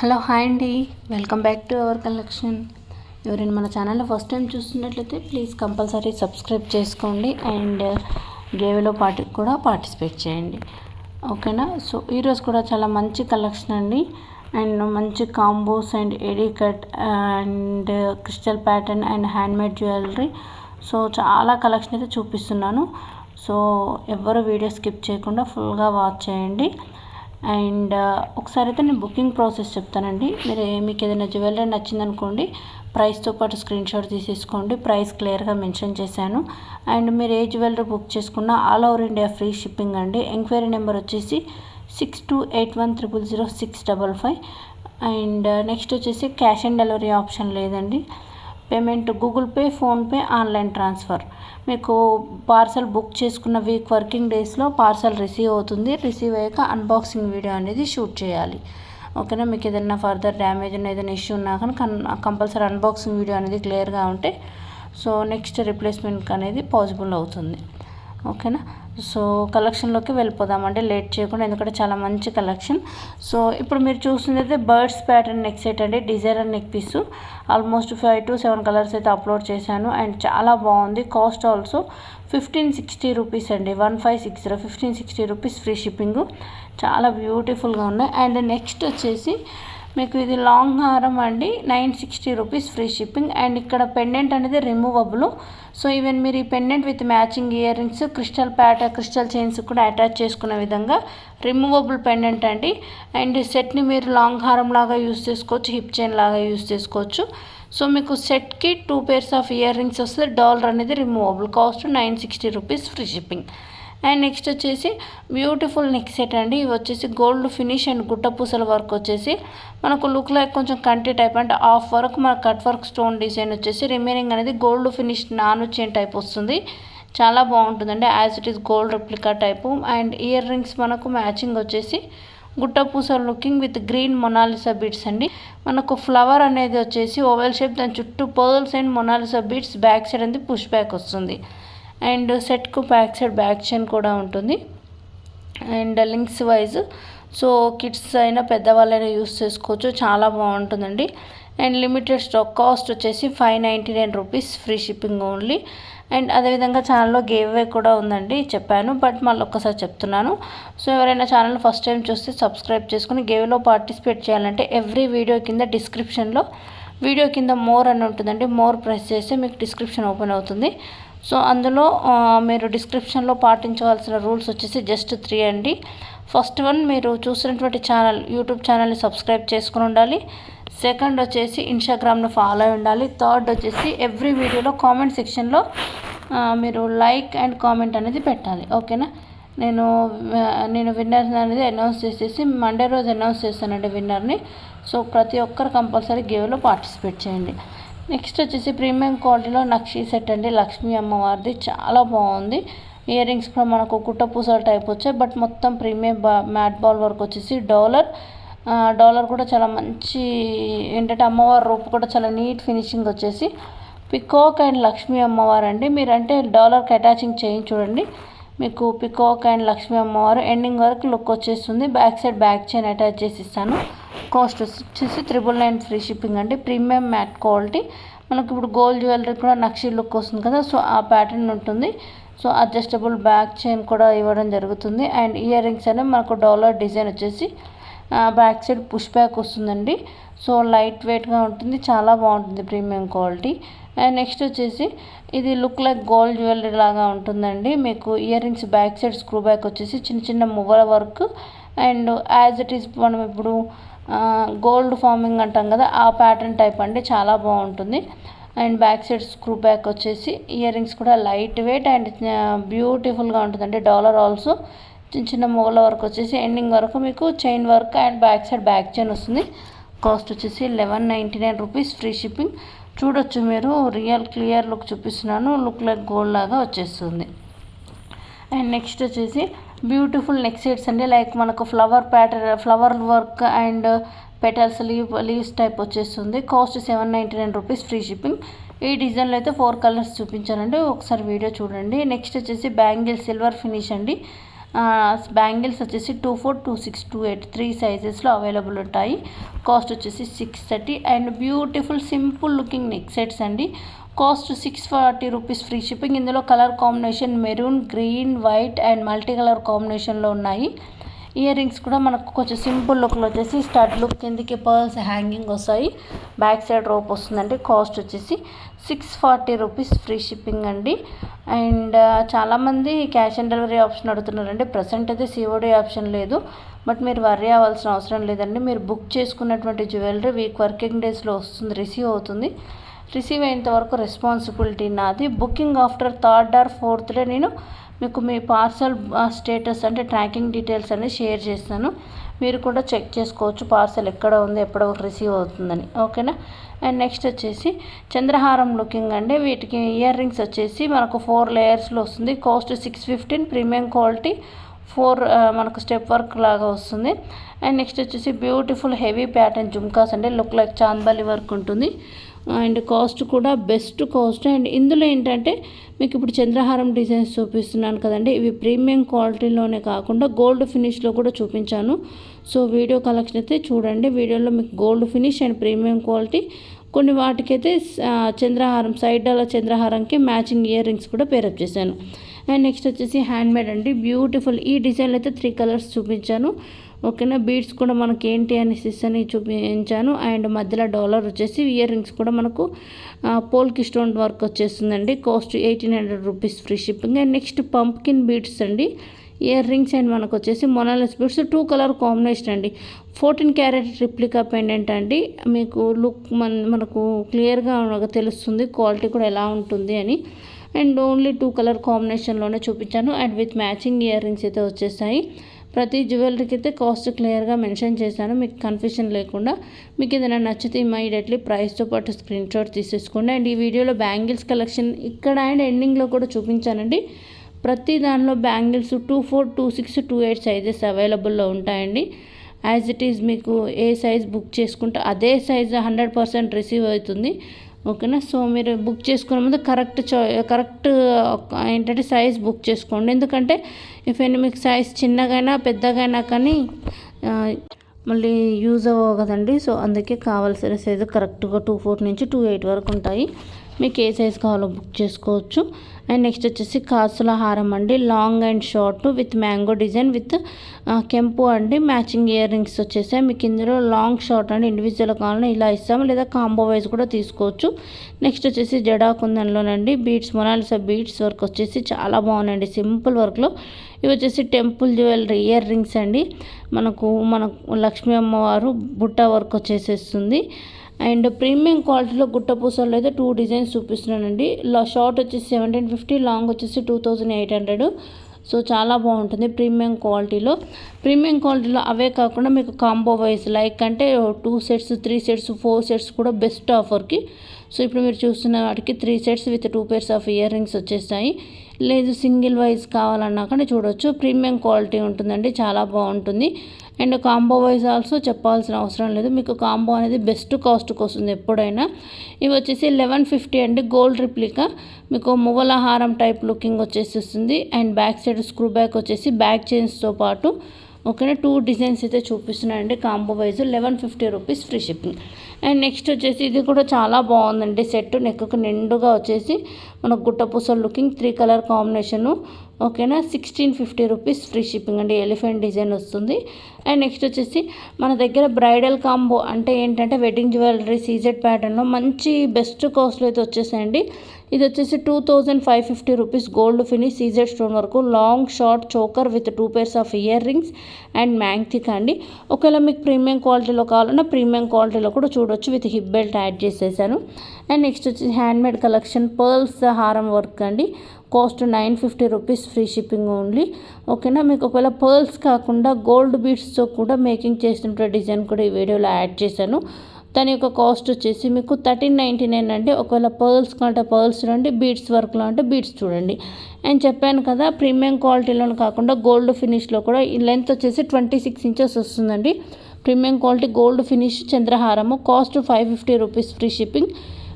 Hello hi అండి, welcome back to our collection. ఎవరైనా మన ఛానల్లో ఫస్ట్ టైం చూస్తున్నట్లయితే ప్లీజ్ కంపల్సరీ సబ్స్క్రైబ్ చేసుకోండి అండ్ గేవ్లో కూడా పార్టిసిపేట్ చేయండి, ఓకేనా. సో ఈరోజు కూడా చాలా మంచి కలెక్షన్ అండి. అండ్ మంచి combos and AD cut and crystal pattern and handmade jewellery. So చాలా కలెక్షన్ అయితే చూపిస్తున్నాను. సో ఎవరు వీడియో స్కిప్ చేయకుండా ఫుల్గా వాచ్ చేయండి. అండ్ ఒకసారి అయితే నేను బుకింగ్ ప్రాసెస్ చెప్తానండి. మీకు ఏదైనా జ్యువెలరీ నచ్చిందనుకోండి, ప్రైస్తో పాటు స్క్రీన్ షాట్ తీసేసుకోండి. ప్రైస్ క్లియర్గా మెన్షన్ చేశాను. అండ్ మీరు ఏ జ్యువెలరీ బుక్ చేసుకున్నా all over India free shipping అండి. ఎంక్వైరీ నెంబర్ వచ్చేసి 6281000655. అండ్ నెక్స్ట్ వచ్చేసి క్యాష్ ఆన్ డెలివరీ ఆప్షన్ లేదండి. Payment Google pay, PhonePe, online transfer. మీకు పార్సల్ బుక్ చేసుకున్న వీక్ వర్కింగ్ డేస్లో పార్సల్ రిసీవ్ అవుతుంది. రిసీవ్ అయ్యాక అన్బాక్సింగ్ వీడియో అనేది షూట్ చేయాలి, ఓకేనా. మీకు ఏదైనా ఫర్దర్ డ్యామేజ్ ఉన్న ఏదైనా ఇష్యూ ఉన్నా కానీ కంపల్సరీ అన్బాక్సింగ్ వీడియో అనేది క్లియర్గా ఉంటే సో నెక్స్ట్ రిప్లేస్మెంట్ అనేది పాసిబుల్ అవుతుంది, ఓకేనా. సో కలెక్షన్లోకి వెళ్ళిపోదామంటే లేట్ చేయకుండా, ఎందుకంటే చాలా మంచి కలెక్షన్. సో ఇప్పుడు మీరు చూస్తున్నది బర్డ్స్ ప్యాటర్న్ నెక్ సెట్ అండి, designer neck piece. Almost 5 to 7 colours అయితే అప్లోడ్ చేశాను అండ్ చాలా బాగుంది. కాస్ట్ ఆల్సో 1560 రూపీస్ అండి, 1560 1560 రూపీస్ ఫ్రీ షిప్పింగ్. చాలా బ్యూటిఫుల్గా ఉన్నాయి. అండ్ నెక్స్ట్ వచ్చేసి మీకు ఇది లాంగ్ హారం అండి, 960 రూపీస్ ఫ్రీ షిప్పింగ్. అండ్ ఇక్కడ పెండెంట్ అనేది రిమూవబుల్. సో ఈవెన్ మీరు ఈ pendant with matching ear rings, crystal chains కూడా అటాచ్ చేసుకునే విధంగా రిమూవబుల్ పెండెంట్ అండి. అండ్ సెట్ని మీరు లాంగ్ హారం లాగా యూస్ చేసుకోవచ్చు, హిప్ చైన్ లాగా యూస్ చేసుకోవచ్చు. సో మీకు సెట్కి 2 pairs ఆఫ్ ఇయర్ రింగ్స్ వస్తే డాలర్ అనేది removable. Cost 960 rupees free shipping. And next వచ్చేసి బ్యూటిఫుల్ నెక్ సెట్ అండి. ఇవి వచ్చేసి గోల్డ్ ఫినిష్ అండ్ గుట్ట పూసల వర్క్ వచ్చేసి మనకు లుక్ లైక్ కొంచెం కంటి టైప్ అంటే హాఫ్ వర్క్ మనకు కట్ వర్క్ స్టోన్ డిజైన్ వచ్చేసి రిమైనింగ్ అనేది గోల్డ్ ఫినిష్ నాను చైన్ టైప్ వస్తుంది. చాలా బాగుంటుందండి, as it is gold replica type. And ear rings మనకు మ్యాచింగ్ వచ్చేసి గుట్ట పూసల looking with green Mona Lisa beads అండి. మనకు ఫ్లవర్ అనేది వచ్చేసి ఓవెల్ షేప్, దాని చుట్టూ pearls and Mona Lisa beads. Back side అనేది పుష్ బ్యాక్ వస్తుంది. అండ్ సెట్కు బ్యాక్ సైడ్ బ్యాక్ చైన్ కూడా ఉంటుంది. And links wise so kids అయినా పెద్దవాళ్ళైనా యూస్ చేసుకోవచ్చు, చాలా బాగుంటుందండి. And limited stock. కాస్ట్ వచ్చేసి 599 rupees free shipping only. And అదేవిధంగా ఛానల్లో గివ్ అవే కూడా ఉందండి, చెప్పాను బట్ మళ్ళీ ఒక్కసారి చెప్తున్నాను. సో ఎవరైనా ఛానల్ ఫస్ట్ టైం చూస్తే సబ్స్క్రైబ్ చేసుకుని గివ్లో పార్టిసిపేట్ చేయాలంటే ఎవ్రీ వీడియో కింద డిస్క్రిప్షన్లో వీడియో కింద మోర్ అని ఉంటుందండి. మోర్ ప్రెస్ చేస్తే మీకు డిస్క్రిప్షన్ ఓపెన్ అవుతుంది. సో అందులో మీరు డిస్క్రిప్షన్లో పాటించవలసిన రూల్స్ వచ్చేసి జస్ట్ 3 అండి. ఫస్ట్ వన్, మీరు చూసినటువంటి యూట్యూబ్ ఛానల్ని సబ్స్క్రైబ్ చేసుకుని ఉండాలి. సెకండ్ వచ్చేసి ఇన్స్టాగ్రామ్ను ఫాలో అయి ఉండాలి. థర్డ్ వచ్చేసి ఎవ్రీ వీడియోలో కామెంట్ సెక్షన్లో మీరు లైక్ అండ్ కామెంట్ అనేది పెట్టాలి, ఓకేనా. నేను విన్నర్ అనేది అనౌన్స్ చేసేసి మండే రోజు అనౌన్స్ చేస్తానండి విన్నర్ని. సో ప్రతి ఒక్కరు కంపల్సరీ గేవ్లో పార్టిసిపేట్ చేయండి. నెక్స్ట్ వచ్చేసి ప్రీమియం క్వాలిటీలో నక్షీ సెట్ అండి, లక్ష్మీ అమ్మవారిది. చాలా బాగుంది. ఇయర్ రింగ్స్ కూడా మనకు కుట్ట పూసల టైప్ వచ్చాయి, బట్ మొత్తం ప్రీమియం మ్యాట్ బాల్ వర్క్ వచ్చేసి డాలర్ కూడా చాలా మంచి ఏంటంటే అమ్మవారి రూపు కూడా చాలా నీట్ ఫినిషింగ్ వచ్చేసి పికాక్ అండ్ లక్ష్మీ అమ్మవారు అండి. మీరంటే డాలర్కి అటాచింగ్ చేయించి చూడండి, మీకు పికాక్ అండ్ లక్ష్మీ అమ్మవారు ఎండింగ్ వరకు లుక్ వచ్చేస్తుంది. Back side back chain attach చేసి ఇస్తాను. కాస్ట్ వచ్చేసి 999 ఫ్రీ షిప్పింగ్ అండి. Premium matte quality. మనకు ఇప్పుడు గోల్డ్ జ్యువెలరీ కూడా నక్షి లుక్ వస్తుంది కదా, సో ఆ ప్యాటర్న్ ఉంటుంది. సో అడ్జస్టబుల్ బ్యాక్ చైన్ కూడా ఇవ్వడం జరుగుతుంది. అండ్ ఇయర్ రింగ్స్ అనేవి మనకు డాలర్ డిజైన్ వచ్చేసి బ్యాక్ సైడ్ పుష్ బ్యాక్ వస్తుందండి. సో లైట్ వెయిట్గా ఉంటుంది, చాలా బాగుంటుంది, ప్రీమియం క్వాలిటీ. అండ్ నెక్స్ట్ వచ్చేసి ఇది లుక్ లైక్ గోల్డ్ జ్యువెలరీ లాగా ఉంటుందండి. మీకు ear rings back side screw back వచ్చేసి చిన్న చిన్న మువ్వల work. And as it is మనం ఇప్పుడు గోల్డ్ ఫార్మింగ్ అంటాం కదా, ఆ ప్యాటర్న్ టైప్ అండి, చాలా బాగుంటుంది. And back side screw back వచ్చేసి ఇయర్ రింగ్స్ కూడా లైట్ వెయిట్ అండ్ బ్యూటిఫుల్గా ఉంటుందండి. డాలర్ ఆల్సో చిన్న చిన్న మూల వర్క్ వచ్చేసి ఎండింగ్ వరకు మీకు chain work and back side back chain వస్తుంది. కాస్ట్ వచ్చేసి 1199 రూపీస్ ఫ్రీ షిప్పింగ్. చూడొచ్చు మీరు, రియల్ క్లియర్ లుక్ చూపిస్తున్నాను, లుక్ లైక్ గోల్డ్ లాగా వచ్చేస్తుంది. అండ్ నెక్స్ట్ వచ్చేసి బ్యూటిఫుల్ నెక్ సెట్స్ అండి, లైక్ మనకు flower work and petals leaves type వచ్చేస్తుంది. Cost 799 rupees free shipping. ఈ డిజైన్లో అయితే 4 కలర్స్ చూపించానండి, ఒకసారి వీడియో చూడండి. నెక్స్ట్ వచ్చేసి బ్యాంగిల్ సిల్వర్ ఫినిష్ అండి. బ్యాంగిల్స్ వచ్చేసి 24, 26, 28 3 సైజెస్లో అవైలబుల్ ఉంటాయి. కాస్ట్ వచ్చేసి 630. And beautiful simple looking neck sets అండి. Cost 640 rupees free shipping. ఇందులో colour combination maroon, green, white and multi colour కాంబినేషన్లో ఉన్నాయి. ఇయర్ రింగ్స్ కూడా మనకు కొంచెం సింపుల్ లుక్లో వచ్చేసి స్టడ్ లుక్, కిందకి పర్ల్స్ హ్యాంగింగ్ వస్తాయి, బ్యాక్ సైడ్ రోప్ వస్తుందండి. కాస్ట్ వచ్చేసి 640 రూపీస్ ఫ్రీ షిప్పింగ్ అండి. అండ్ చాలామంది క్యాష్ ఆన్ డెలివరీ ఆప్షన్ అడుగుతున్నారండి. ప్రజెంట్ అయితే సిఓడి ఆప్షన్ లేదు, బట్ మీరు వర్రీ అవ్వాల్సిన అవసరం లేదండి. మీరు బుక్ చేసుకున్నటువంటి జ్యువెలరీ వీక్ వర్కింగ్ డేస్లో వస్తుంది, రిసీవ్ అవుతుంది. రిసీవ్ అయ్యేంత వరకు రెస్పాన్సిబిలిటీ నాది. Booking after 3rd or 4th day నేను మీకు మీ పార్సల్ స్టేటస్ అంటే ట్రాకింగ్ డీటెయిల్స్ అనేది షేర్ చేస్తాను. మీరు కూడా చెక్ చేసుకోవచ్చు పార్సల్ ఎక్కడ ఉంది, ఎప్పుడు రిసీవ్ అవుతుందని. ఓకేనా. అండ్ నెక్స్ట్ వచ్చేసి చంద్రహారం లుకింగ్ అండి. వీటికి ఇయర్ రింగ్స్ వచ్చేసి మనకు 4 లేయర్స్లో వస్తుంది. కాస్ట్ 615. ప్రీమియం క్వాలిటీ 4 మనకు స్టెప్ వర్క్ లాగా వస్తుంది. అండ్ నెక్స్ట్ వచ్చేసి బ్యూటిఫుల్ హెవీ ప్యాటర్న్ జుమ్కాస్ అండి. లుక్ లైక్ చాందబాలి వర్క్ ఉంటుంది. అండ్ కాస్ట్ కూడా బెస్ట్ కాస్ట్. అండ్ ఇందులో ఏంటంటే మీకు ఇప్పుడు చంద్రహారం డిజైన్స్ చూపిస్తున్నాను కదండి, ఇవి ప్రీమియం క్వాలిటీలోనే కాకుండా గోల్డ్ ఫినిష్లో కూడా చూపించాను. సో వీడియో కలెక్షన్ అయితే చూడండి. వీడియోలో మీకు gold finish and premium quality, కొన్ని వాటికైతే చంద్రహారం సైడ్ అలా చంద్రహారంకి మ్యాచింగ్ ఇయర్ రింగ్స్ కూడా పేరప్ చేశాను. అండ్ నెక్స్ట్ వచ్చేసి హ్యాండ్మేడ్ అండి. బ్యూటిఫుల్ ఈ డిజైన్లో అయితే 3 కలర్స్ చూపించాను. ఓకేనా. బీడ్స్ కూడా మనకి ఏంటి అని చూపించాను. అండ్ మధ్యలో డాలర్ వచ్చేసి ఇయర్ రింగ్స్ కూడా మనకు పోల్కి స్టోన్ వర్క్ వచ్చేస్తుందండి. Cost 1800 rupees free shipping. And next pumpkin beads అండి, ఇయర్ రింగ్స్. అండ్ మనకు వచ్చేసి మొనాలిస్ బీడ్స్ 2 కలర్ కాంబినేషన్ అండి. 14 క్యారెట్ రిప్లికా పెండెంట్ అండి. మీకు లుక్ మనకు క్లియర్గా తెలుస్తుంది క్వాలిటీ కూడా ఎలా ఉంటుంది అని. అండ్ ఓన్లీ 2 కలర్ కాంబినేషన్లోనే చూపించాను. And with matching ear rings అయితే వచ్చేస్తాయి. ప్రతి జ్యువెలరీకి అయితే కాస్ట్ క్లియర్గా మెన్షన్ చేశాను, మీకు కన్ఫ్యూషన్ లేకుండా. మీకు ఏదైనా నచ్చితే ఇమీడియట్లీ ప్రైస్తో పాటు స్క్రీన్ షాట్ తీసేసుకోండి. అండ్ ఈ వీడియోలో బ్యాంగిల్స్ కలెక్షన్ ఇక్కడ అండ్ ఎండింగ్లో కూడా చూపించానండి. ప్రతి దానిలో బ్యాంగిల్స్ 24, 26, 28 సైజెస్ అవైలబుల్లో ఉంటాయండి. యాజ్ ఇట్ ఈజ్ మీకు ఏ సైజ్ బుక్ చేసుకుంటే అదే సైజ్ 100% రిసీవ్ అవుతుంది. ఓకేనా. సో మీరు బుక్ చేసుకునే ముందు కరెక్ట్ ఏంటంటే సైజ్ బుక్ చేసుకోండి. ఎందుకంటే మీకు సైజ్ చిన్నగైనా పెద్దగైనా కానీ మళ్ళీ యూజ్ అవ్వవు కదండి. సో అందుకే కావాల్సిన సైజు కరెక్ట్గా 24 నుంచి 28 వరకు ఉంటాయి. మీకు ఏ సైజ్ కావాలో బుక్ చేసుకోవచ్చు. అండ్ నెక్స్ట్ వచ్చేసి కాసుల హారం అండి. Long and short with mango design with కెంపు అండి. మ్యాచింగ్ ఇయర్ రింగ్స్ వచ్చేసాయి. మీకు ఇందులో లాంగ్ షార్ట్ అండి ఇండివిజువల్ కావాలని ఇలా ఇస్తాము, లేదా కాంబో వైజ్ కూడా తీసుకోవచ్చు. నెక్స్ట్ వచ్చేసి Jada కుందన్లోనండి beads, Mona Lisa beads work వచ్చేసి చాలా బాగున్నాయండి సింపుల్ వర్క్లో. ఇవి వచ్చేసి టెంపుల్ జ్యువెలరీ ఇయర్ రింగ్స్ అండి. మనకు లక్ష్మీ అమ్మవారు బుట్ట వర్క్ వచ్చేసేస్తుంది. అండ్ ప్రీమియం క్వాలిటీలో గుట్ట పూసల్లో అయితే 2 డిజైన్స్ చూపిస్తున్నానండి. షార్ట్ వచ్చేసి 1750, లాంగ్ వచ్చేసి 2800. సో చాలా బాగుంటుంది ప్రీమియం క్వాలిటీలో. అవే కాకుండా మీకు కాంబో వైజ్ లైక్ అంటే 2 సెట్స్, 3 సెట్స్, 4 సెట్స్ కూడా బెస్ట్ ఆఫర్కి. సో ఇప్పుడు మీరు చూస్తున్న వాటికి 3 sets with 2 pairs of ear rings వచ్చేస్తాయి. లేదు సింగిల్ వైజ్ కావాలన్నా కానీ చూడవచ్చు. ప్రీమియం క్వాలిటీ ఉంటుందండి, చాలా బాగుంటుంది. అండ్ కాంబో వైజ్ ఆల్సో చెప్పాల్సిన అవసరం లేదు, మీకు కాంబో అనేది బెస్ట్ కాస్ట్కి వస్తుంది ఎప్పుడైనా. ఇవి వచ్చేసి 1150 అండి. గోల్డ్ రిప్లికా మీకు మువ్వల హారం టైప్ లుకింగ్ వచ్చేస్తుంది. And back side screw back వచ్చేసి బ్యాక్ చైన్స్తో పాటు ఓకేనా 2 డిజైన్స్ అయితే చూపిస్తున్నాయండి. Combo wise 1150 rupees free shipping. And next వచ్చేసి ఇది కూడా చాలా బాగుందండి. సెట్ నెక్కు నిండుగా వచ్చేసి మనకు గుట్టపూసల లుకింగ్ 3 కలర్ కాంబినేషను. ఓకేనా 1650 రూపీస్ ఫ్రీ షిప్పింగ్ అండి. ఎలిఫెంట్ డిజైన్ వస్తుంది. అండ్ నెక్స్ట్ వచ్చేసి మన దగ్గర బ్రైడల్ కాంబో అంటే ఏంటంటే వెడ్డింగ్ జ్యువెలరీ సీజెడ్ ప్యాటర్న్లో మంచి బెస్ట్ కాస్ట్లో అయితే వచ్చేసాయండి. ఇది వచ్చేసి 2550 rupees gold finish CZ stone వరకు long short choker with 2 pairs of ear rings and మ్యాంగ్థిక్ అండి. ఒకవేళ మీకు ప్రీమియం క్వాలిటీలో కావాలన్నా ప్రీమియం క్వాలిటీలో కూడా చూడొచ్చు, విత్ హిప్ బెల్ట్ యాడ్ చేసేసాను. అండ్ నెక్స్ట్ వచ్చేసి హ్యాండ్మేడ్ కలెక్షన్ పర్ల్స్ హారం వర్క్ అండి. Cost 950 rupees free shipping only. ఓకేనా. మీకు ఒకవేళ పర్ల్స్ కాకుండా గోల్డ్ బీడ్స్తో కూడా మేకింగ్ చేసిన డిజైన్ కూడా ఈ వీడియోలో యాడ్ చేశాను. దాని యొక్క కాస్ట్ వచ్చేసి మీకు 1399 అండి. ఒకవేళ పర్ల్స్ కంటే పర్ల్స్ చూడండి, బీడ్స్ వర్క్లో అంటే బీడ్స్ చూడండి. అండ్ చెప్పాను కదా ప్రీమియం క్వాలిటీలోనే కాకుండా గోల్డ్ ఫినిష్లో కూడా ఈ లెంత్ వచ్చేసి 26 ఇంచెస్ వస్తుందండి. ప్రీమియం క్వాలిటీ గోల్డ్ ఫినిష్ చంద్రహారము. Cost 550 rupees free shipping.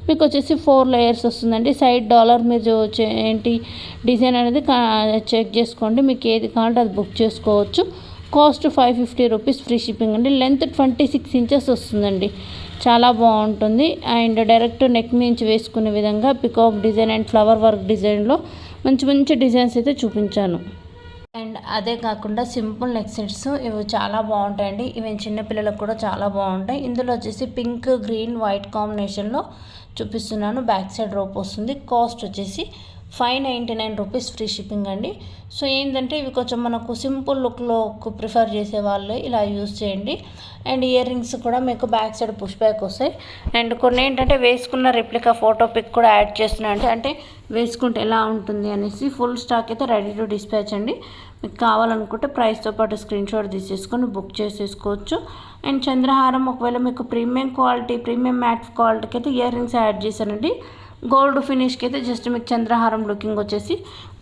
మీకు వచ్చేసి 4 లేయర్స్ వస్తుందండి. సైడ్ డాలర్ మీరు ఏంటి డిజైన్ అనేది చెక్ చేసుకోండి, మీకు ఏది కావాలంటే అది బుక్ చేసుకోవచ్చు. కాస్ట్ 550 రూపీస్, ఫ్రీ షిప్పింగ్ అండి. లెంత్ 26 ఇంచెస్ వస్తుందండి, చాలా బాగుంటుంది. అండ్ డైరెక్ట్ నెక్ నుంచి వేసుకునే విధంగా peacock design and flower work డిజైన్లో మంచి మంచి డిజైన్స్ అయితే చూపించాను. అండ్ అదే కాకుండా సింపుల్ నెక్ సెట్స్ ఇవి చాలా బాగుంటాయండి. ఇవి చిన్నపిల్లలకు కూడా చాలా బాగుంటాయి. ఇందులో వచ్చేసి పింక్, గ్రీన్, వైట్ కాంబినేషన్లో చూపిస్తున్నాను. బ్యాక్ సైడ్ రోప్ వస్తుంది. కాస్ట్ వచ్చేసి 599 రూపీస్, ఫ్రీ షిప్పింగ్ అండి. సో ఏంటంటే ఇవి కొంచెం మనకు సింపుల్ లుక్లో ప్రిఫర్ చేసే వాళ్ళు ఇలా యూజ్ చేయండి. అండ్ ఇయర్ రింగ్స్ కూడా మీకు బ్యాక్ సైడ్ పుష్ బ్యాక్ వస్తాయి. అండ్ కొన్ని ఏంటంటే వేసుకున్న రెప్లికా ఫోటో పిక్ కూడా యాడ్ చేస్తున్నాను, అంటే వేసుకుంటే ఎలా ఉంటుంది అనేసి. ఫుల్ స్టాక్ అయితే రెడీ టు డిస్పాచ్ అండి. మీకు కావాలనుకుంటే ప్రైస్తో పాటు స్క్రీన్ షాట్ తీసేసుకొని బుక్ చేసేసుకోవచ్చు. అండ్ చంద్రహారం ఒకవేళ మీకు ప్రీమియం క్వాలిటీ, ప్రీమియం మ్యాట్ క్వాలిటీకి అయితే ఇయర్ రింగ్స్ యాడ్ చేశానండి. గోల్డ్ ఫినిష్కి అయితే జస్ట్ మీకు చంద్రహారం లుకింగ్ వచ్చేసి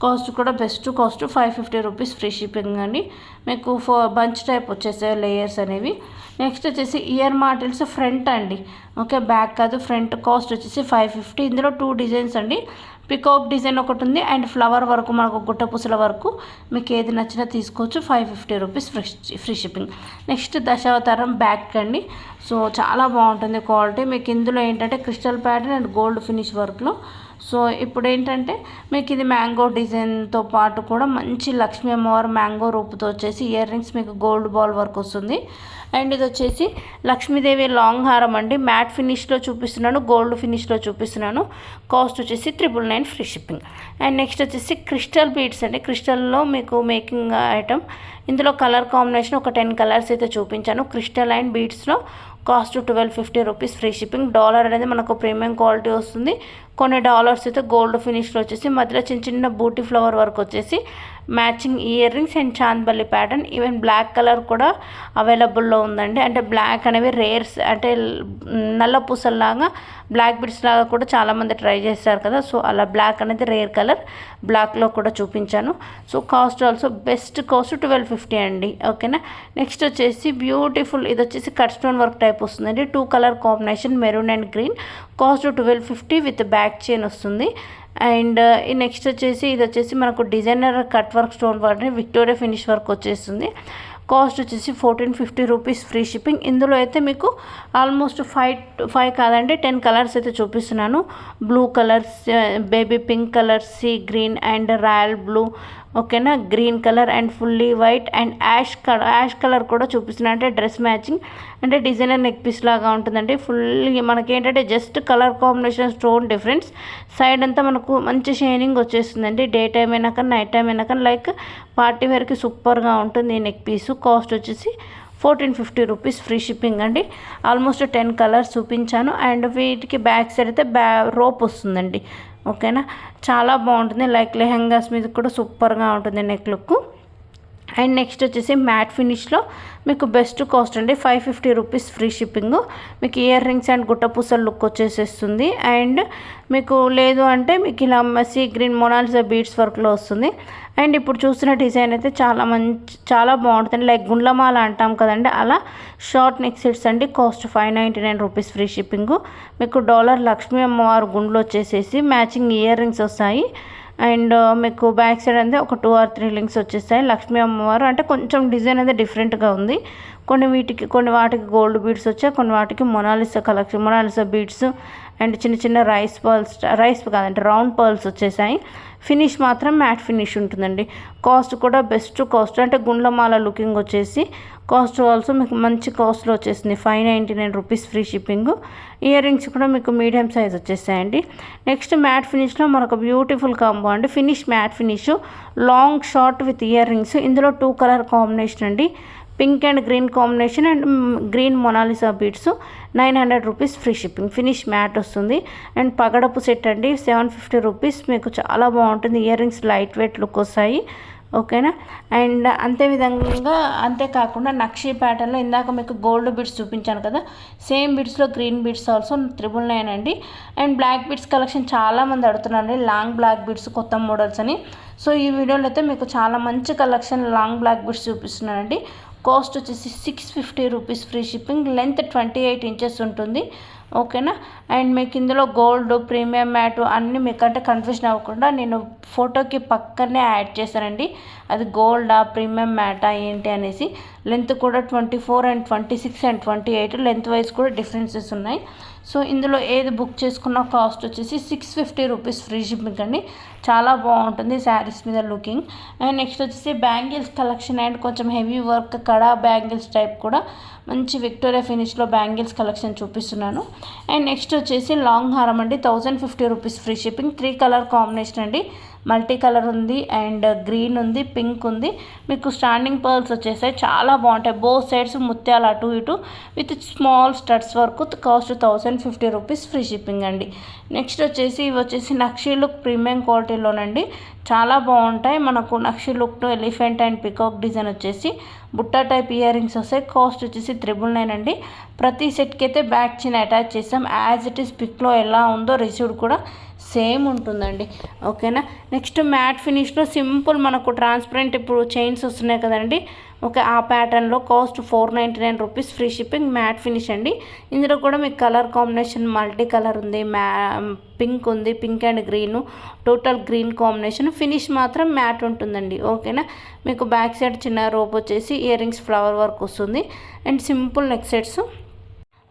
కాస్ట్ కూడా best cost 550 rupees, free shipping అండి. మీకు బంచ్ టైప్ వచ్చేసాయి లేయర్స్ అనేవి. నెక్స్ట్ వచ్చేసి ఇయర్ మాటిల్స్ ఫ్రంట్ అండి, ఓకే బ్యాక్ కాదు, ఫ్రంట్. కాస్ట్ వచ్చేసి 550. ఇందులో 2 డిజైన్స్ అండి. పికాక్ డిజైన్ ఒకటి ఉంది అండ్ ఫ్లవర్ వరకు మనకు గుట్టపూసల వరకు మీకు ఏది నచ్చినా తీసుకోవచ్చు. 550 రూపీస్, ఫ్రీ షిప్పింగ్. నెక్స్ట్ దశావతారం బ్యాక్ అండి. సో చాలా బాగుంటుంది క్వాలిటీ. మీకు ఇందులో ఏంటంటే crystal pattern and gold finish వర్క్లో. సో ఇప్పుడు ఏంటంటే మీకు ఇది మ్యాంగో డిజైన్తో పాటు కూడా మంచి లక్ష్మీ అమ్మవారు మ్యాంగో రూపుతో వచ్చేసి ఇయర్ రింగ్స్ మీకు గోల్డ్ బాల్ వర్క్ వస్తుంది. అండ్ ఇది వచ్చేసి లక్ష్మీదేవి లాంగ్ హారం అండి. మ్యాట్ ఫినిష్లో చూపిస్తున్నాను, గోల్డ్ ఫినిష్లో చూపిస్తున్నాను. కాస్ట్ వచ్చేసి 999, ఫ్రీ షిప్పింగ్. అండ్ నెక్స్ట్ వచ్చేసి క్రిస్టల్ బీడ్స్ అండి. క్రిస్టల్లో మీకు మేకింగ్ ఐటమ్. ఇందులో కలర్ కాంబినేషన్ ఒక 10 కలర్స్ అయితే చూపించాను. క్రిస్టల్ అండ్ బీడ్స్లో cost 1250 rupees, free shipping. Dollar అనేది మనకు ప్రీమియం క్వాలిటీ వస్తుంది. కొన్ని డాలర్స్ అయితే గోల్డ్ ఫినిష్లో వచ్చేసి మధ్యలో చిన్న చిన్న బూటీ ఫ్లవర్ వర్క్ వచ్చేసి matching ear rings and chandbali pattern. Even black colour కూడా అవైలబుల్లో ఉందండి. అంటే బ్లాక్ అనేవి రేర్స్, అంటే నల్ల పూసల్లాగా బ్లాక్ బిడ్స్ లాగా కూడా చాలామంది ట్రై చేస్తారు కదా. సో అలా బ్లాక్ అనేది రేర్ కలర్, బ్లాక్లో కూడా చూపించాను. So cost also best cost 1250 అండి, ఓకేనా. నెక్స్ట్ వచ్చేసి బ్యూటిఫుల్, ఇది వచ్చేసి కట్ స్టోన్ వర్క్ టైప్ వస్తుందండి. 2 colour combination maroon and green. Cost 1250 with back chain వస్తుంది. అండ్ ఈ నెక్స్ట్ వచ్చేసి ఇది వచ్చేసి మనకు designer cut work stone work Victoria finish work వచ్చేస్తుంది. కాస్ట్ వచ్చేసి 1450 రూపీస్, ఫ్రీ షిప్పింగ్. ఇందులో అయితే మీకు ఆల్మోస్ట్ 5 కాదండి 10 కలర్స్ అయితే చూపిస్తున్నాను. Blue colours, baby pink colour, sea green and royal blue, ఓకేనా. Green colour and fully white and ash colour కూడా చూపిస్తున్నాను. అంటే డ్రెస్ మ్యాచింగ్, అంటే డిజైనర్ నెక్ పీస్ లాగా ఉంటుందండి. ఫుల్లీ మనకి ఏంటంటే just colour combination stone difference. Side అంతా మనకు మంచి షైనింగ్ వచ్చేస్తుందండి. డే టైం అయినా కానీ నైట్ టైం అయినా కానీ లైక్ పార్టీ వేర్కి సూపర్గా ఉంటుంది ఈ నెక్ పీసు. కాస్ట్ వచ్చేసి 1450 రూపీస్, ఫ్రీ షిప్పింగ్ అండి. ఆల్మోస్ట్ 10 కలర్స్ చూపించాను. అండ్ వీటికి బ్యాక్ సైడ్ అయితే రోప్ వస్తుందండి, ఓకేనా. చాలా బాగుంటుంది, లైక్ లెహెంగాస్ మీద కూడా సూపర్గా ఉంటుంది నెక్ లుక్. అండ్ నెక్స్ట్ వచ్చేసి మ్యాట్ ఫినిష్లో మీకు బెస్ట్ కాస్ట్ అండి 550 రూపీస్, ఫ్రీ షిప్పింగ్. మీకు ఇయర్ రింగ్స్ అండ్ గుట్టపూసల లుక్ వచ్చేసేస్తుంది. అండ్ మీకు లేదు అంటే మీకు ఇలా సీ గ్రీన్ మొనాలిసా బీడ్స్ వర్క్లో వస్తుంది. అండ్ ఇప్పుడు చూస్తున్న డిజైన్ అయితే చాలా బాగుంటుంది, లైక్ గుండ్లమాల అంటాం కదండి, అలా షార్ట్ నెక్ సెట్స్ అండి. Cost 599 rupees, free shipping. మీకు డాలర్ లక్ష్మీ అమ్మవారు గుండ్లు వచ్చేసేసి మ్యాచింగ్ ఇయర్ రింగ్స్ వస్తాయి. అండ్ మీకు బ్యాక్ సైడ్ అయితే ఒక 2 or 3 లింక్స్ వచ్చేస్తాయి. లక్ష్మీ అమ్మవారు అంటే కొంచెం డిజైన్ అయితే డిఫరెంట్గా ఉంది. కొన్ని వాటికి గోల్డ్ బీడ్స్ వచ్చాయి, కొన్ని వాటికి మొనాలిసా బీడ్స్ అండ్ చిన్న చిన్న రైస్ కాదంటే రౌండ్ పర్ల్స్ వచ్చేసాయి. ఫినిష్ మాత్రం మ్యాట్ ఫినిష్ ఉంటుందండి. కాస్ట్ కూడా బెస్ట్ కాస్ట్, అంటే గుండ్లమాల లుకింగ్ వచ్చేసి కాస్ట్ ఆల్సో మీకు మంచి కాస్ట్లో వచ్చేసింది 599 rupees, free shipping. Ear rings కూడా మీకు మీడియం సైజ్ వచ్చేసాయండి. నెక్స్ట్ మ్యాట్ ఫినిష్లో మరొక బ్యూటిఫుల్ కాంబో అండి. Matte finish long short with ear rings. ఇందులో 2 కలర్ కాంబినేషన్ అండి, pink and green combination and green Mona Lisa beads. 900 rupees, free shipping. Finish mat వస్తుంది. And పగడపు set అండి 750 రూపీస్. మీకు చాలా బాగుంటుంది, ear rings light weight look వస్తాయి, ఓకేనా. అండ్ అంతేకాకుండా నక్షీ ప్యాటర్న్లో ఇందాక మీకు గోల్డ్ బీడ్స్ చూపించాను కదా, సేమ్ బీడ్స్లో గ్రీన్ బీడ్స్ ఆల్సో 999 అండి. అండ్ బ్లాక్ బీడ్స్ కలెక్షన్ చాలామంది అడుగుతున్నారండి, లాంగ్ బ్లాక్ బీడ్స్ కొత్త మోడల్స్ అని. సో ఈ వీడియోలో అయితే మీకు చాలా మంచి కలెక్షన్ లాంగ్ బ్లాక్ బీడ్స్ చూపిస్తున్నానండి. కాస్ట్ వచ్చేసి 650 rupees, free shipping. Length 28 inches ఉంటుంది. ఓకేనా. అండ్ మీకు ఇందులో గోల్డ్, ప్రీమియం మ్యాట్ అన్నీ మీకంటే కన్ఫ్యూజన్ అవ్వకుండా నేను ఫోటోకి పక్కనే యాడ్ చేశానండి. అది గోల్డా, ప్రీమియం మ్యాటా ఏంటి అనేసి. లెంత్ కూడా 24 అండ్ 26 అండ్ 28 లెంత్ వైజ్ కూడా డిఫరెన్సెస్ ఉన్నాయి. సో ఇందులో ఏది బుక్ చేసుకున్న కాస్ట్ వచ్చేసి 650 రూపీస్ ఫ్రీ షిప్పింగ్ అండి. చాలా బాగుంటుంది శారీస్ మీద లుకింగ్. అండ్ నెక్స్ట్ వచ్చేసి బ్యాంగిల్స్ కలెక్షన్ అండ్ కొంచెం హెవీ వర్క్ కడా బ్యాంగిల్స్ టైప్ కూడా మంచి విక్టోరియా ఫినిష్లో బ్యాంగిల్స్ కలెక్షన్ చూపిస్తున్నాను. అండ్ నెక్స్ట్ వచ్చేసి లాంగ్ హారం అండి, 1050 rupees free shipping. 3 colour combination అండి, మల్టీ కలర్ ఉంది అండ్ గ్రీన్ ఉంది, పింక్ ఉంది. మీకు స్టాండింగ్ పర్ల్స్ వచ్చేసాయి, చాలా బాగుంటాయి. బోత్ సైడ్స్ ముత్యాలు అటు ఇటు విత్ స్మాల్ స్టడ్స్ వరకు. కాస్ట్ 1050 రూపీస్ ఫ్రీ షిప్పింగ్ అండి. నెక్స్ట్ వచ్చేసి ఇవి వచ్చేసి నక్షి లుక్ ప్రీమియం క్వాలిటీలోనండి, చాలా బాగుంటాయి. మనకు నక్షి లుక్లో ఎలిఫెంట్ అండ్ పికాక్ డిజైన్ వచ్చేసి బుట్ట టైప్ ఇయర్ రింగ్స్ వస్తాయి. కాస్ట్ వచ్చేసి 999 అండి. ప్రతి సెట్కి అయితే బ్యాక్ చైన్ అటాచ్ చేసాం. యాజ్ ఇట్ ఈస్ పిక్లో ఎలా ఉందో రిసీవ్డ్ కూడా సేమ్ ఉంటుందండి. ఓకేనా. నెక్స్ట్ మ్యాట్ ఫినిష్లో సింపుల్ మనకు ట్రాన్స్పరెంట్ ఇప్పుడు చైన్స్ వస్తున్నాయి కదండి, ఓకే ఆ ప్యాటర్న్లో. Cost 499 rupees free shipping. Matte finish అండి. ఇందులో కూడా మీకు కలర్ కాంబినేషన్ మల్టీ కలర్ ఉంది, పింక్ ఉంది, pink and green, total green combination. Finish మాత్రం మ్యాట్ ఉంటుందండి. ఓకేనా. మీకు బ్యాక్ సైడ్ చిన్న రోప్ వచ్చేసి ఇయర్ రింగ్స్ ఫ్లవర్ వర్క్ వస్తుంది and simple neck sets.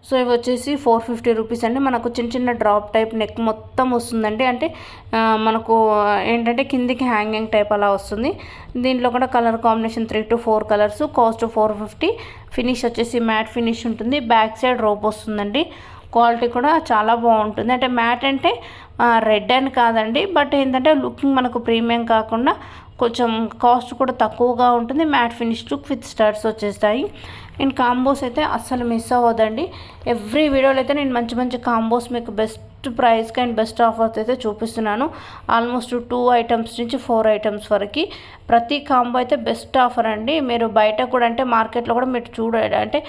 So ఇవి వచ్చేసి 450 రూపీస్ అండి. మనకు చిన్న చిన్న డ్రాప్ టైప్ నెక్ మొత్తం వస్తుందండి, అంటే మనకు ఏంటంటే కిందికి హ్యాంగింగ్ టైప్ అలా వస్తుంది. దీంట్లో కూడా colour combination 3 to 4 colours. Cost 450. Finish వచ్చేసి మ్యాట్ ఫినిష్ ఉంటుంది. బ్యాక్ సైడ్ రోప్ వస్తుందండి. క్వాలిటీ కూడా చాలా బాగుంటుంది. అంటే మ్యాట్ అంటే రెడ్ అని కాదండి, బట్ ఏంటంటే లుకింగ్ మనకు ప్రీమియం కాకుండా కొంచెం కాస్ట్ కూడా తక్కువగా ఉంటుంది. Matte finish look with studs వచ్చేస్తాయి. అండ్ కాంబోస్ అయితే అస్సలు మిస్ అవ్వదండి. ఎవ్రీ వీడియోలో అయితే నేను మంచి మంచి కాంబోస్ మీకు బెస్ట్ ప్రైస్కి అండ్ బెస్ట్ ఆఫర్స్ అయితే చూపిస్తున్నాను. ఆల్మోస్ట్ 2 ఐటమ్స్ నుంచి 4 ఐటమ్స్ వరకు ప్రతి కాంబో అయితే బెస్ట్ ఆఫర్ అండి. మీరు బయట కూడా అంటే మార్కెట్లో కూడా మీరు చూడండి, అంటే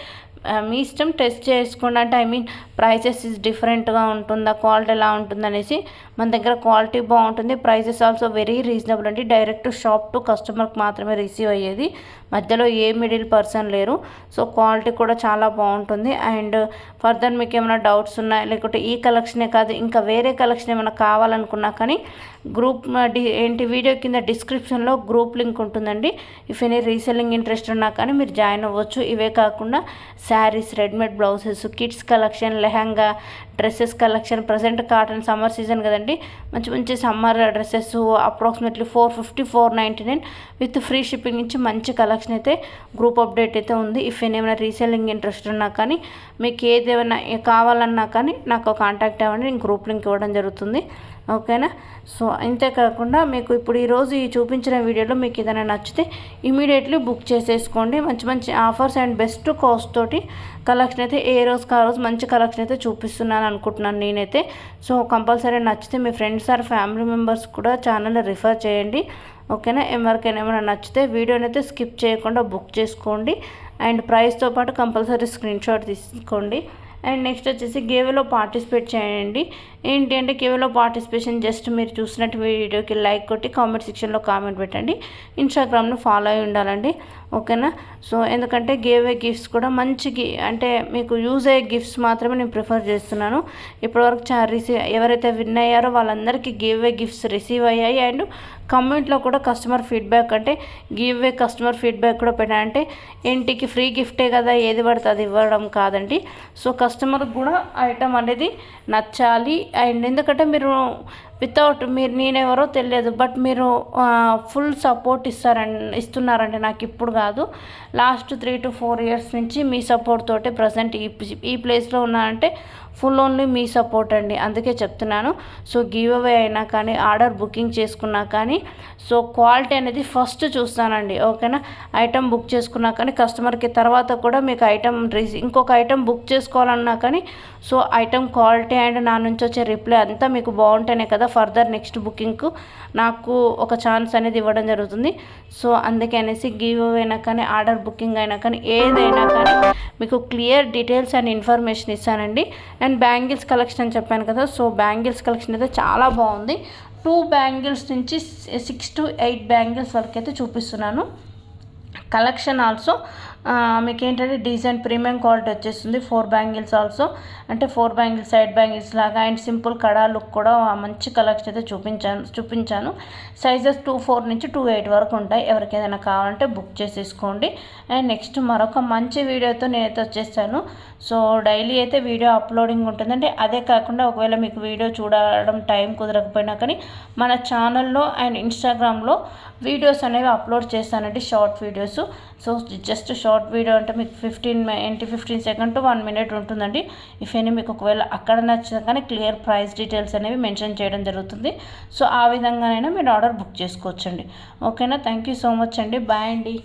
మీ ఇష్టం టెస్ట్ చేసుకోండి. అంటే ఐ మీన్ ప్రైజెస్ డిఫరెంట్గా ఉంటుందా, క్వాలిటీ ఎలా ఉంటుంది అనేసి. మన దగ్గర క్వాలిటీ బాగుంటుంది, ప్రైజెస్ ఆల్సో వెరీ రీజనబుల్ అండి. డైరెక్ట్ షాప్ టు కస్టమర్కి మాత్రమే రిసీవ్ అయ్యేది, మధ్యలో ఏ మిడిల్ పర్సన్ లేరు. సో క్వాలిటీ కూడా చాలా బాగుంటుంది. అండ్ ఫర్దర్ మీకు ఏమైనా డౌట్స్ ఉన్నాయి, లేకుంటే ఈ కలెక్షనే కాదు ఇంకా వేరే కలెక్షన్ ఏమైనా కావాలనుకున్నా కానీ గ్రూప్ ఏంటి వీడియో కింద డిస్క్రిప్షన్లో గ్రూప్ లింక్ ఉంటుందండి. ఇఫ్ ఎనీ రీసెల్లింగ్ ఇంట్రెస్ట్ ఉన్నా కానీ మీరు జాయిన్ అవ్వచ్చు. ఇవే కాకుండా saris, readymade blouses, kids collection, lehenga, dresses collection. Present cotton summer season కదండి, మంచి మంచి summer dresses approximately 450, 499 with free shipping నుంచి మంచి కలెక్షన్ అయితే గ్రూప్ అప్డేట్ అయితే ఉంది. ఇఫ్ ఏమైనా రీసెల్లింగ్ ఇంట్రెస్ట్ ఉన్నా కానీ మీకు ఏదేమైనా కావాలన్నా కానీ నాకు కాంటాక్ట్ అవ్వండి, నేను గ్రూప్ లింక్ ఇవ్వడం జరుగుతుంది. ఓకేనా. సో అంతేకాకుండా మీకు ఇప్పుడు ఈరోజు ఈ చూపించిన వీడియోలో మీకు ఏదైనా నచ్చితే ఇమీడియట్లీ బుక్ చేసేసుకోండి. మంచి మంచి ఆఫర్స్ అండ్ బెస్ట్ కాస్ట్ తోటి కలెక్షన్ అయితే ఏ రోజుకి ఆ రోజు మంచి కలెక్షన్ అయితే చూపిస్తున్నాను అనుకుంటున్నాను నేనైతే. సో కంపల్సరీ నచ్చితే మీ ఫ్రెండ్స్ ఆర్ ఫ్యామిలీ మెంబర్స్ కూడా ఛానల్ని రిఫర్ చేయండి. ఓకేనా. ఎవరికైనా ఏమైనా నచ్చితే వీడియోని అయితే స్కిప్ చేయకుండా బుక్ చేసుకోండి. అండ్ ప్రైస్తో పాటు కంపల్సరీ స్క్రీన్ షాట్ తీసుకోండి. అండ్ నెక్స్ట్ వచ్చేసి గివ్వేలో పార్టిసిపేట్ చేయండి. ఏంటి అంటే గివ్వేలో పార్టిసిపేషన్ జస్ట్ మీరు చూసినట్టు వీడియోకి లైక్ కొట్టి కామెంట్ సెక్షన్లో కామెంట్ పెట్టండి. ఇన్స్టాగ్రామ్ను ఫాలో అయి ఉండాలండి. ఓకేనా. సో ఎందుకంటే గివ్వే గిఫ్ట్స్ కూడా మంచి అంటే మీకు యూజ్ అయ్యే గిఫ్ట్స్ మాత్రమే నేను ప్రిఫర్ చేస్తున్నాను. ఇప్పటివరకు ఎవరైతే విన్ అయ్యారో వాళ్ళందరికీ గివ్వే గిఫ్ట్స్ రిసీవ్ అయ్యాయి. అండ్ కమెంట్లో కూడా కస్టమర్ ఫీడ్బ్యాక్ అంటే గివ్వే కస్టమర్ ఫీడ్బ్యాక్ కూడా పెట్టాలంటే ఇంటికి ఫ్రీ గిఫ్టే కదా ఏది పడితే అది ఇవ్వడం కాదండి. సో కస్టమర్కి కూడా ఐటమ్ అనేది నచ్చాలి. అండ్ ఎందుకంటే మీరు వితౌట్ మీరు నేనెవరో తెలియదు, బట్ మీరు ఫుల్ సపోర్ట్ ఇస్తున్నారంటే నాకు ఇప్పుడు కాదు, లాస్ట్ 3 to 4 years నుంచి మీ సపోర్ట్ తోటే ప్రజెంట్ ఈ ప్లేస్లో ఉన్నానంటే ఫుల్ ఓన్లీ మీ సపోర్ట్ అండి. అందుకే చెప్తున్నాను. సో గివ్ అవే అయినా కానీ ఆర్డర్ బుకింగ్ చేసుకున్నా కానీ సో క్వాలిటీ అనేది ఫస్ట్ చూస్తానండి. ఓకేనా. ఐటమ్ బుక్ చేసుకున్నా కానీ కస్టమర్కి తర్వాత కూడా మీకు ఐటమ్ ఇంకొక ఐటమ్ బుక్ చేసుకోవాలన్నా కానీ సో ఐటమ్ క్వాలిటీ అండ్ నా నుంచి వచ్చే రిప్లై అంతా మీకు బాగుంటేనే కదా ఫర్దర్ నెక్స్ట్ బుకింగ్కు నాకు ఒక ఛాన్స్ అనేది ఇవ్వడం జరుగుతుంది. సో అందుకే అనేసి గివ్ అవే అయినా కానీ ఆర్డర్ బుకింగ్ అయినా కానీ ఏదైనా కానీ మీకు క్లియర్ డీటెయిల్స్ అండ్ ఇన్ఫర్మేషన్ ఇస్తానండి. అండ్ బ్యాంగిల్స్ కలెక్షన్ అని చెప్పాను కదా, సో బ్యాంగిల్స్ కలెక్షన్ అయితే చాలా బాగుంది. 2 బ్యాంగిల్స్ నుంచి 6 to 8 బ్యాంగిల్స్ వరకు అయితే చూపిస్తున్నాను. కలెక్షన్ ఆల్సో మీకు ఏంటంటే డిజైన్ ప్రీమియం క్వాలిటీ వచ్చేస్తుంది. 4 బ్యాంగిల్స్ ఆల్సో, అంటే 4 బ్యాంగిల్స్ సైడ్ బ్యాంగిల్స్ లాగా అండ్ సింపుల్ కడా లుక్ కూడా మంచి కలెక్షన్ అయితే చూపించాను. సైజెస్ 24 నుంచి 28 వరకు ఉంటాయి. ఎవరికి ఏదైనా కావాలంటే బుక్ చేసేసుకోండి. అండ్ నెక్స్ట్ మరొక మంచి వీడియోతో నేనైతే వచ్చేసాను. సో డైలీ అయితే వీడియో అప్లోడింగ్ ఉంటుందండి. అదే కాకుండా ఒకవేళ మీకు వీడియో చూడడం టైం కుదరకపోయినా కానీ మన ఛానల్లో అండ్ ఇన్స్టాగ్రామ్లో వీడియోస్ అనేవి అప్లోడ్ చేస్తానండి, short videos. So just short video అంటే మీకు 15 సెకండ్ టు 1 మినిట్ ఉంటుందండి. ఇఫ్ ఎనీ మీకు ఒకవేళ అక్కడ నచ్చినా కానీ క్లియర్ ప్రైస్ డీటెయిల్స్ అనేవి మెన్షన్ చేయడం జరుగుతుంది. సో ఆ విధంగానైనా మీరు ఆర్డర్ బుక్ చేసుకోవచ్చండి. ఓకేనా, థ్యాంక్ యూ సో మచ్ అండి. బాయ్ అండి.